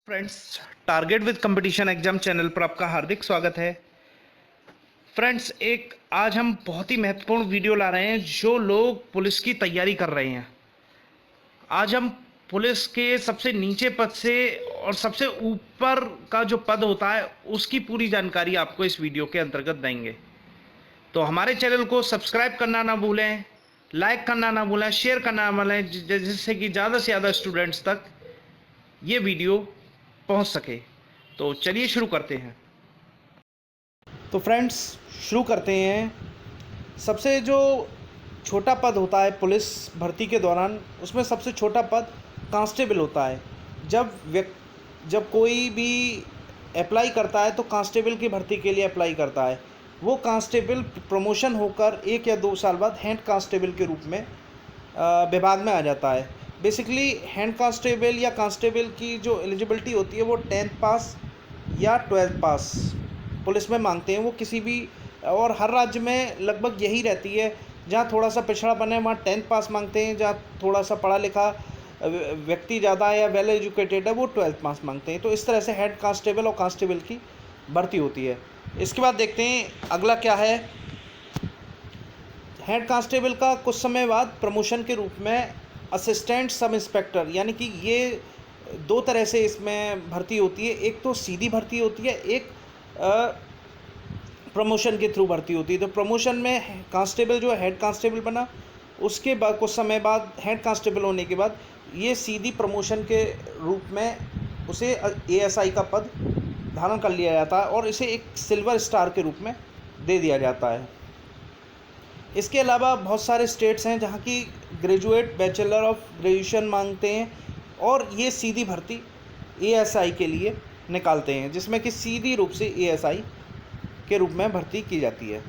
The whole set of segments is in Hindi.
Friends, target with competition exam channel पर आपका हार्दिक स्वागत है। फ्रेंड्स, आज हम बहुत ही महत्वपूर्ण वीडियो ला रहे हैं जो लोग पुलिस की तैयारी कर रहे हैं। आज हम पुलिस के सबसे नीचे पद से और सबसे ऊपर का जो पद होता है उसकी पूरी जानकारी आपको इस वीडियो के अंतर्गत देंगे। तो हमारे चैनल को सब्सक्राइब करना ना भूलें, लाइक करना ना भूलें, शेयर करना ना भूलें, जिससे कि ज़्यादा से ज़्यादा स्टूडेंट्स तक ये वीडियो पहुंच सके। तो चलिए शुरू करते हैं। तो फ्रेंड्स, शुरू करते हैं। सबसे जो छोटा पद होता है पुलिस भर्ती के दौरान, उसमें सबसे छोटा पद कांस्टेबल होता है। जब कोई भी अप्लाई करता है तो कांस्टेबल की भर्ती के लिए अप्लाई करता है। वो कांस्टेबल प्रमोशन होकर 1 या 2 साल बाद हेड कांस्टेबल के रूप में विभाग में आ जाता है। बेसिकली हेड कांस्टेबल या कांस्टेबल की जो एलिजिबिलिटी होती है वो 10th पास या 12th पास पुलिस में मांगते हैं। वो किसी भी और हर राज्य में लगभग यही रहती है। जहाँ थोड़ा सा पिछड़ापन है वहाँ 10th पास मांगते हैं, जहाँ थोड़ा सा पढ़ा लिखा व्यक्ति ज़्यादा है या वेल एजुकेटेड है वो 12th पास मांगते हैं। तो इस तरह से हेड कांस्टेबल और कांस्टेबल की भर्ती होती है। इसके बाद देखते हैं अगला क्या है। हेड कांस्टेबल का कुछ समय बाद प्रमोशन के रूप में असिस्टेंट सब इंस्पेक्टर, यानी कि ये 2 तरह से इसमें भर्ती होती है। एक तो सीधी भर्ती होती है, एक प्रमोशन के थ्रू भर्ती होती है। तो प्रमोशन में कांस्टेबल जो हेड कांस्टेबल बना, उसके बाद कुछ समय बाद हेड कांस्टेबल होने के बाद ये सीधी प्रमोशन के रूप में उसे एएसआई का पद धारण कर लिया जाता है और इसे एक सिल्वर स्टार के रूप में दे दिया जाता है। इसके अलावा बहुत सारे स्टेट्स हैं जहाँ की ग्रेजुएट बैचलर ऑफ ग्रेजुएशन मांगते हैं और ये सीधी भर्ती एएसआई के लिए निकालते हैं, जिसमें कि सीधी रूप से एएसआई के रूप में भर्ती की जाती है।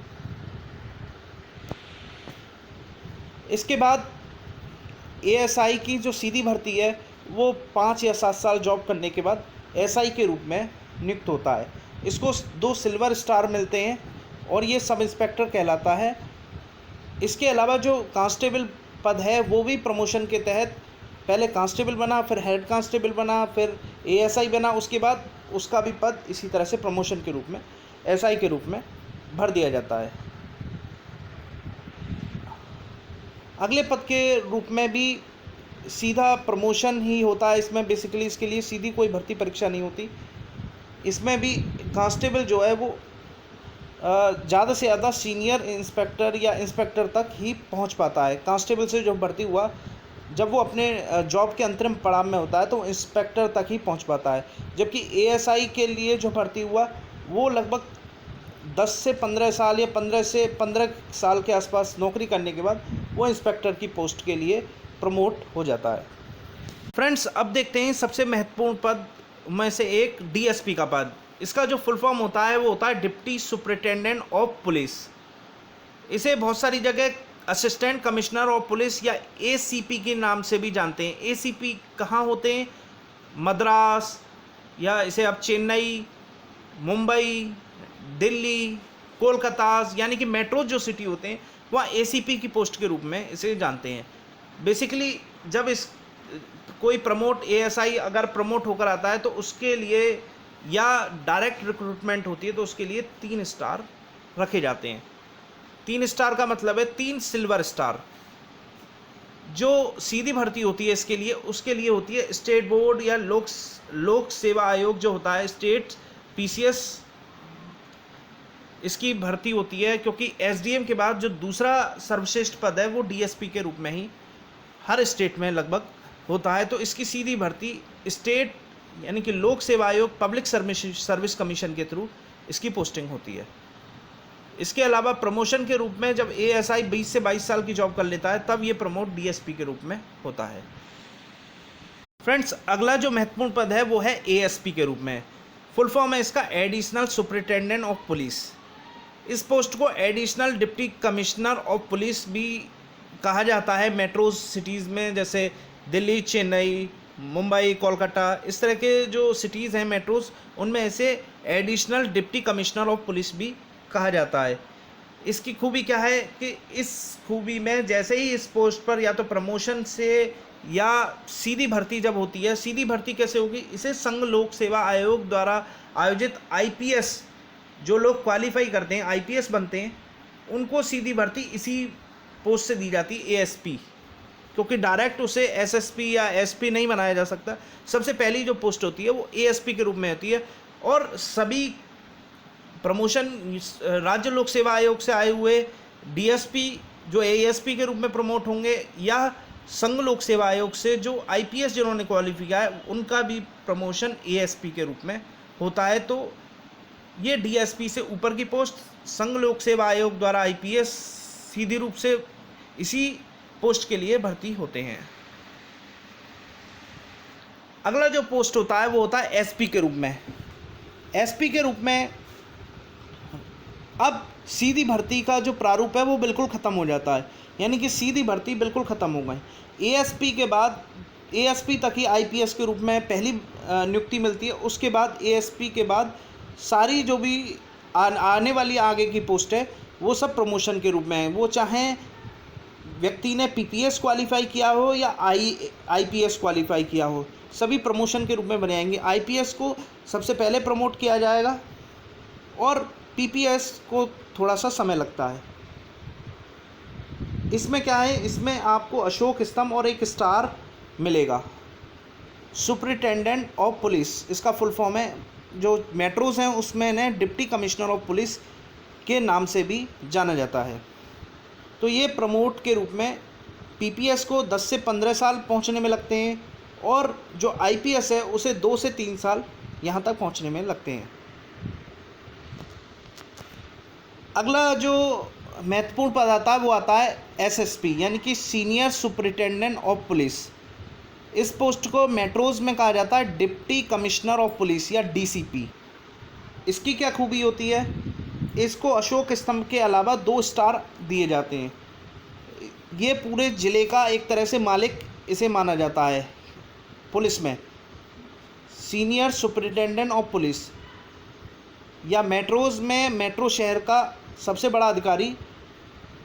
इसके बाद एएसआई की जो सीधी भर्ती है वो 5 या 7 साल जॉब करने के बाद एसआई के रूप में नियुक्त होता है। इसको 2 सिल्वर स्टार मिलते हैं और ये सब इंस्पेक्टर कहलाता है। इसके अलावा जो कांस्टेबल पद है वो भी प्रमोशन के तहत पहले कांस्टेबल बना, फिर हेड कांस्टेबल बना, फिर एएसआई बना। उसके बाद उसका भी पद इसी तरह से प्रमोशन के रूप में एसआई के रूप में भर दिया जाता है। अगले पद के रूप में भी सीधा प्रमोशन ही होता है। इसमें बेसिकली इसके लिए सीधी कोई भर्ती परीक्षा नहीं होती। इसमें भी कांस्टेबल जो है वो ज़्यादा से ज़्यादा सीनियर इंस्पेक्टर या इंस्पेक्टर तक ही पहुंच पाता है। कांस्टेबल से जो भर्ती हुआ, जब वो अपने जॉब के अंतरिम पड़ाव में होता है तो इंस्पेक्टर तक ही पहुंच पाता है। जबकि एएसआई के लिए जो भर्ती हुआ वो लगभग 10 से 15 साल या 15 से 15 साल के आसपास नौकरी करने के बाद वो इंस्पेक्टर की पोस्ट के लिए प्रमोट हो जाता है। फ्रेंड्स, अब देखते हैं सबसे महत्वपूर्ण पद में से एक डीएसपी का पद। इसका जो फुल फॉर्म होता है वो होता है डिप्टी सुपरिटेंडेंट ऑफ पुलिस। इसे बहुत सारी जगह असिस्टेंट कमिश्नर ऑफ पुलिस या एसीपी के नाम से भी जानते हैं। एसीपी कहाँ होते हैं? मद्रास, या इसे अब चेन्नई, मुंबई, दिल्ली, कोलकाता, यानी कि मेट्रो जो सिटी होते हैं वहाँ एसीपी की पोस्ट के रूप में इसे जानते हैं। बेसिकली जब कोई प्रमोट एएसआई अगर प्रमोट होकर आता है तो उसके लिए या डायरेक्ट रिक्रूटमेंट होती है तो उसके लिए 3 स्टार रखे जाते हैं। 3 स्टार का मतलब है 3 सिल्वर स्टार। जो सीधी भर्ती होती है इसके लिए, उसके लिए होती है स्टेट बोर्ड या लोक सेवा आयोग जो होता है, स्टेट पीसीएस, इसकी भर्ती होती है। क्योंकि एसडीएम के बाद जो दूसरा सर्वश्रेष्ठ पद है वो डीएसपी के रूप में ही हर स्टेट में लगभग होता है। तो इसकी सीधी भर्ती स्टेट यानी कि लोक सेवा आयोग, पब्लिक सर्विस कमीशन के थ्रू इसकी पोस्टिंग होती है। इसके अलावा प्रमोशन के रूप में जब एएसआई 20 से 22 साल की जॉब कर लेता है तब ये प्रमोट डीएसपी के रूप में होता है। फ्रेंड्स, अगला जो महत्वपूर्ण पद है वो है एएसपी के रूप में। फुल फॉर्म है इसका एडिशनल सुपरिटेंडेंट ऑफ पुलिस। इस पोस्ट को additional deputy commissioner of police भी कहा जाता है। मेट्रो सिटीज़ में जैसे दिल्ली, चेन्नई, मुंबई, कोलकाता, इस तरह के जो सिटीज़ हैं मेट्रोज़, उनमें इसे additional deputy commissioner of police भी कहा जाता है। इसकी खूबी क्या है कि इस खूबी में जैसे ही इस पोस्ट पर या तो प्रमोशन से या सीधी भर्ती जब होती है, सीधी भर्ती कैसे होगी, इसे संघ लोक सेवा आयोग द्वारा आयोजित आईपीएस जो लोग क्वालिफाई करते हैं, आईपीएस बनते हैं, उनको सीधी भर्ती इसी पोस्ट से दी जाती है, एएसपी, क्योंकि डायरेक्ट उसे एसएसपी या एसपी नहीं बनाया जा सकता। सबसे पहली जो पोस्ट होती है वो एएसपी के रूप में होती है। और सभी प्रमोशन राज्य लोक सेवा आयोग से आए हुए डीएसपी जो एएसपी के रूप में प्रमोट होंगे, या संघ लोक सेवा आयोग से जो आईपीएस जिन्होंने क्वालिफाई किया है उनका भी प्रमोशन एएसपी के रूप में होता है। तो ये डीएसपी से ऊपर की पोस्ट संघ लोक सेवा आयोग द्वारा आईपीएस सीधी रूप से इसी पोस्ट के लिए भर्ती होते हैं। अगला जो पोस्ट होता है वो होता है एसपी के रूप में। एसपी के रूप में अब सीधी भर्ती का जो प्रारूप है वो बिल्कुल ख़त्म हो जाता है, यानी कि सीधी भर्ती बिल्कुल ख़त्म हो गई। एएसपी के बाद, एएसपी तक ही आईपीएस के रूप में पहली नियुक्ति मिलती है। उसके बाद एएसपी के बाद सारी जो भी आने वाली आगे की पोस्ट है वो सब प्रमोशन के रूप में है। वो चाहे व्यक्ति ने पीपीएस क्वालिफाई किया हो या आईपीएस क्वालिफाई किया हो, सभी प्रमोशन के रूप में बने आएंगे। आईपीएस को सबसे पहले प्रमोट किया जाएगा और पीपीएस को थोड़ा सा समय लगता है। इसमें क्या है, इसमें आपको अशोक स्तंभ और एक स्टार मिलेगा। सुपरिटेंडेंट ऑफ पुलिस इसका फुल फॉर्म है। जो मेट्रोज़ हैं उसमें ने डिप्टी कमिश्नर ऑफ पुलिस के नाम से भी जाना जाता है। तो ये प्रमोट के रूप में पीपीएस को 10 से 15 साल पहुंचने में लगते हैं और जो आईपीएस है उसे 2 से 3 साल यहाँ तक पहुंचने में लगते हैं। अगला जो महत्वपूर्ण पद आता है वो आता है एसएसपी, यानी कि सीनियर सुपरिटेंडेंट ऑफ पुलिस। इस पोस्ट को मेट्रोज़ में कहा जाता है डिप्टी कमिश्नर ऑफ पुलिस या डीसीपी। इसकी क्या खूबी होती है, इसको अशोक स्तंभ के अलावा 2 स्टार दिए जाते हैं। ये पूरे ज़िले का एक तरह से मालिक इसे माना जाता है पुलिस में। सीनियर सुपरिटेंडेंट ऑफ पुलिस या मेट्रोज़ में मेट्रो शहर का सबसे बड़ा अधिकारी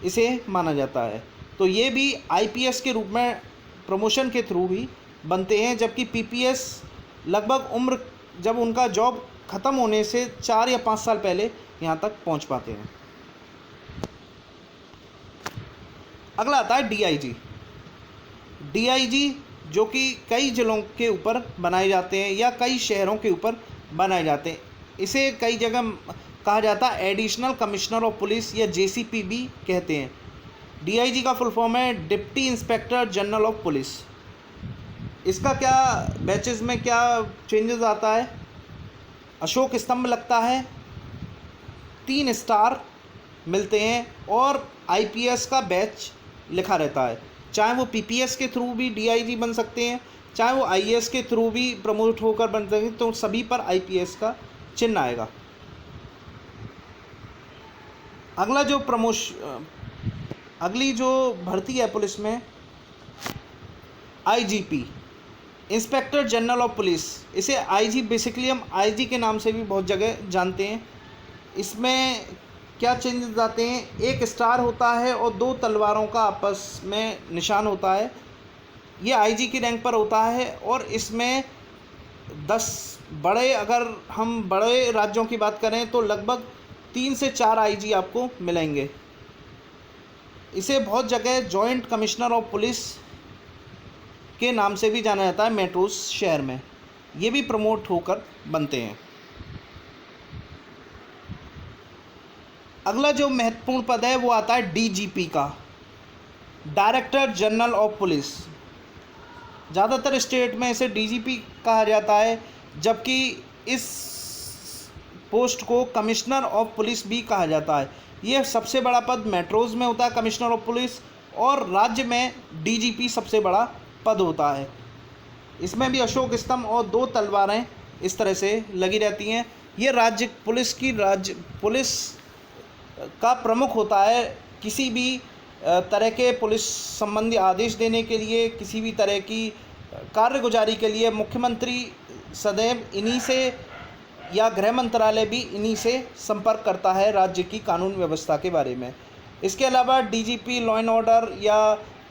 इसे माना जाता है। तो ये भी आईपीएस के रूप में प्रमोशन के थ्रू ही बनते हैं, जबकि पीपीएस लगभग उम्र जब उनका जॉब ख़त्म होने से 4 या 5 साल पहले यहाँ तक पहुँच पाते हैं। अगला आता है डीआईजी। डीआईजी जो कि कई ज़िलों के ऊपर बनाए जाते हैं या कई शहरों के ऊपर बनाए जाते हैं। इसे कई जगह कहा जाता है एडिशनल कमिश्नर ऑफ पुलिस या जेसीपी भी कहते हैं। डीआईजी का फुल फॉर्म है deputy inspector general of police. इसका क्या बैचेस में क्या चेंजेस आता है, अशोक स्तंभ लगता है, 3 स्टार मिलते हैं और आईपीएस का बैच लिखा रहता है। चाहे वो पीपीएस के थ्रू भी डीआईजी बन सकते हैं, चाहे वो आईएएस के थ्रू भी प्रमोट होकर बन सकते हैं, तो सभी पर आईपीएस का चिन्ह आएगा। अगली जो भर्ती है पुलिस में, IGP, inspector general of police. इसे आईजी बेसिकली हम आईजी के नाम से भी बहुत जगह जानते हैं। इसमें क्या चेंजेस आते हैं, 1 स्टार होता है और 2 तलवारों का आपस में निशान होता है। ये आईजी की रैंक पर होता है और इसमें 10 अगर हम बड़े राज्यों की बात करें तो लगभग 3 से 4 आईजी आपको मिलेंगे। इसे बहुत जगह जॉइंट कमिश्नर ऑफ पुलिस के नाम से भी जाना जाता है मेट्रोज शहर में। ये भी प्रमोट होकर बनते हैं। अगला जो महत्वपूर्ण पद है वो आता है डीजीपी का, डायरेक्टर जनरल ऑफ पुलिस। ज़्यादातर स्टेट में इसे डीजीपी कहा जाता है, जबकि इस पोस्ट को कमिश्नर ऑफ पुलिस भी कहा जाता है। यह सबसे बड़ा पद मेट्रोज़ में होता है, कमिश्नर ऑफ पुलिस, और राज्य में डीजीपी सबसे बड़ा पद होता है। इसमें भी अशोक स्तंभ और 2 तलवारें इस तरह से लगी रहती हैं। ये राज्य पुलिस का प्रमुख होता है। किसी भी तरह के पुलिस संबंधी आदेश देने के लिए, किसी भी तरह की कार्यगुजारी के लिए मुख्यमंत्री सदैव इन्हीं से या गृह मंत्रालय भी इन्हीं से संपर्क करता है राज्य की कानून व्यवस्था के बारे में। इसके अलावा डीजीपी लॉ एंड ऑर्डर या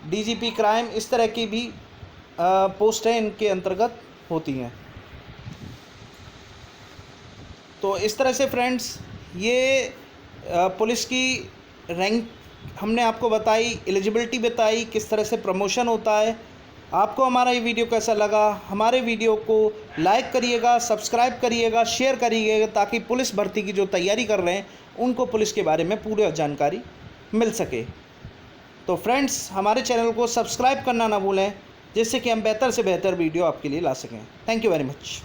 डीजीपी क्राइम, इस तरह की भी पोस्टें इनके अंतर्गत होती हैं। तो इस तरह से फ्रेंड्स ये पुलिस की रैंक हमने आपको बताई, एलिजिबिलिटी बताई, किस तरह से प्रमोशन होता है। आपको हमारा ये वीडियो कैसा लगा? हमारे वीडियो को लाइक करिएगा, सब्सक्राइब करिएगा, शेयर करिएगा, ताकि पुलिस भर्ती की जो तैयारी कर रहे हैं उनको पुलिस के बारे में पूरी जानकारी मिल सके। तो फ्रेंड्स हमारे चैनल को सब्सक्राइब करना ना भूलें, जिससे कि हम बेहतर से बेहतर वीडियो आपके लिए ला सकें। Thank you very much.